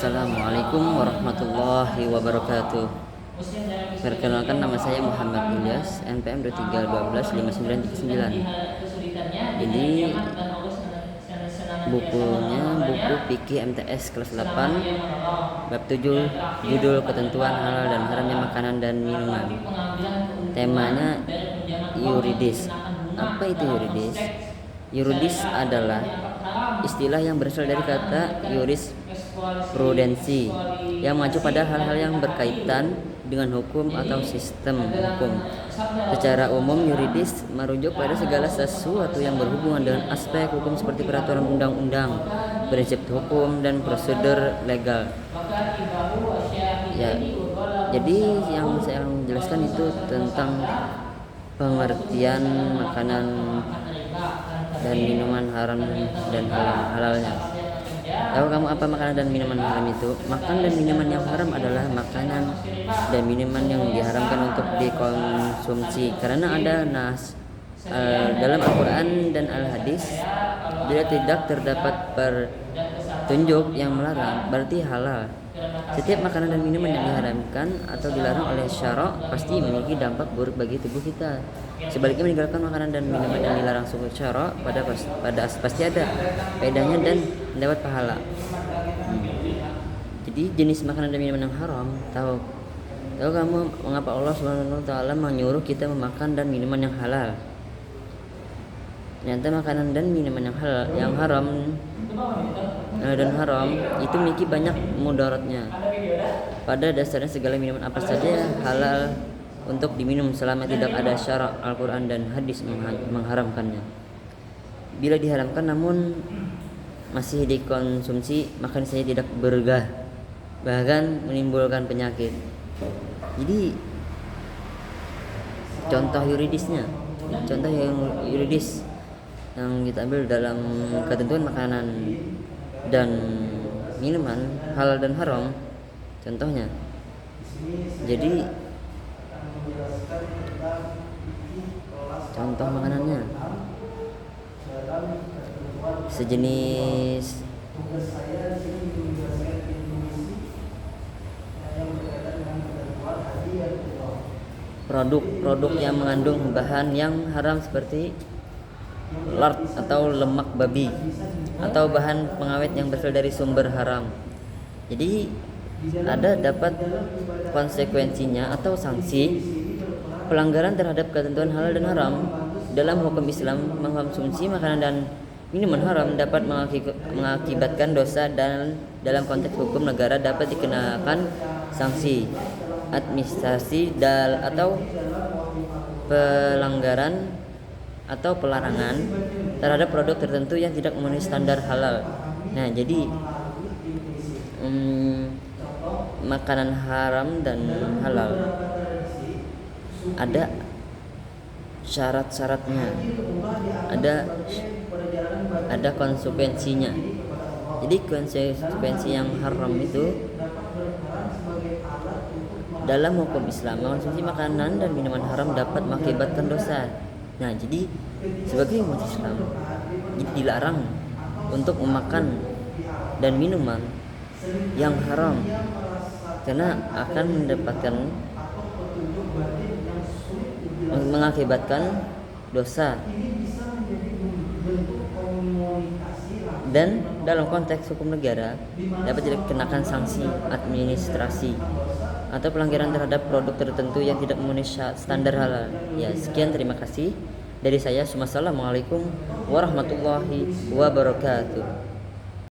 Assalamualaikum warahmatullahi wabarakatuh. Perkenalkan, nama saya Muhammad Ilyas, NPM 23125939. Ini bukunya buku Fikih MTS kelas 8 bab 7, judul ketentuan halal dan haramnya makanan dan minuman. Temanya yuridis. Apa itu yuridis? Yuridis adalah istilah yang berasal dari kata jurisprudensi yang mengacu pada hal-hal yang berkaitan dengan hukum atau sistem hukum. Secara umum, yuridis merujuk pada segala sesuatu yang berhubungan dengan aspek hukum seperti peraturan undang-undang, prinsip hukum, dan prosedur legal. Ya, jadi yang saya jelaskan itu tentang pengertian makanan dan minuman haram dan halalnya. Tahu kamu apa makanan dan minuman haram itu? Makanan dan minuman yang haram adalah makanan dan minuman yang diharamkan untuk dikonsumsi karena ada nas dalam Al-Quran dan Al-Hadis. Bila tidak terdapat petunjuk yang melarang, berarti halal. Setiap makanan dan minuman yang diharamkan atau dilarang oleh syara' pasti memiliki dampak buruk bagi tubuh kita. Sebaliknya, meninggalkan makanan dan minuman yang dilarang suku syara' pasti ada faedahnya dan mendapat pahala. Jadi jenis makanan dan minuman yang haram, tahu kamu mengapa Allah Subhanahu wa taala menyuruh kita memakan dan minuman yang halal? Ternyata makanan dan minuman yang haram itu memiliki banyak mudaratnya. Pada dasarnya segala minuman apa saja halal untuk diminum selama tidak ada syara' Al-Quran dan hadis mengharamkannya. Bila diharamkan namun masih dikonsumsi, maka saya tidak bergah, bahkan menimbulkan penyakit. Jadi contoh yuridis yang kita ambil dalam ketentuan makanan dan minuman halal dan haram, contohnya, jadi contoh makanannya sejenis produk yang mengandung bahan yang haram seperti lard atau lemak babi atau bahan pengawet yang berasal dari sumber haram. Jadi dapat konsekuensinya atau sanksi pelanggaran terhadap ketentuan halal dan haram. Dalam hukum Islam, mengkonsumsi makanan dan minuman haram dapat mengakibatkan dosa, dan dalam konteks hukum negara dapat dikenakan sanksi administrasi atau pelanggaran atau pelarangan terhadap produk tertentu yang tidak memenuhi standar halal. Nah, jadi makanan haram dan halal ada syarat-syaratnya, ada konsekuensinya. Jadi konsekuensi yang haram itu dalam hukum Islam, mengkonsumsi makanan dan minuman haram dapat mengakibatkan dosa. Nah, jadi sebagai umat Islam, jadi dilarang untuk memakan dan minuman yang haram karena akan mengakibatkan dosa. Dan dalam konteks hukum negara dapat dikenakan sanksi administrasi atau pelanggaran terhadap produk tertentu yang tidak memenuhi standar halal. Ya, sekian, terima kasih dari saya. Wassalamualaikum warahmatullahi wabarakatuh.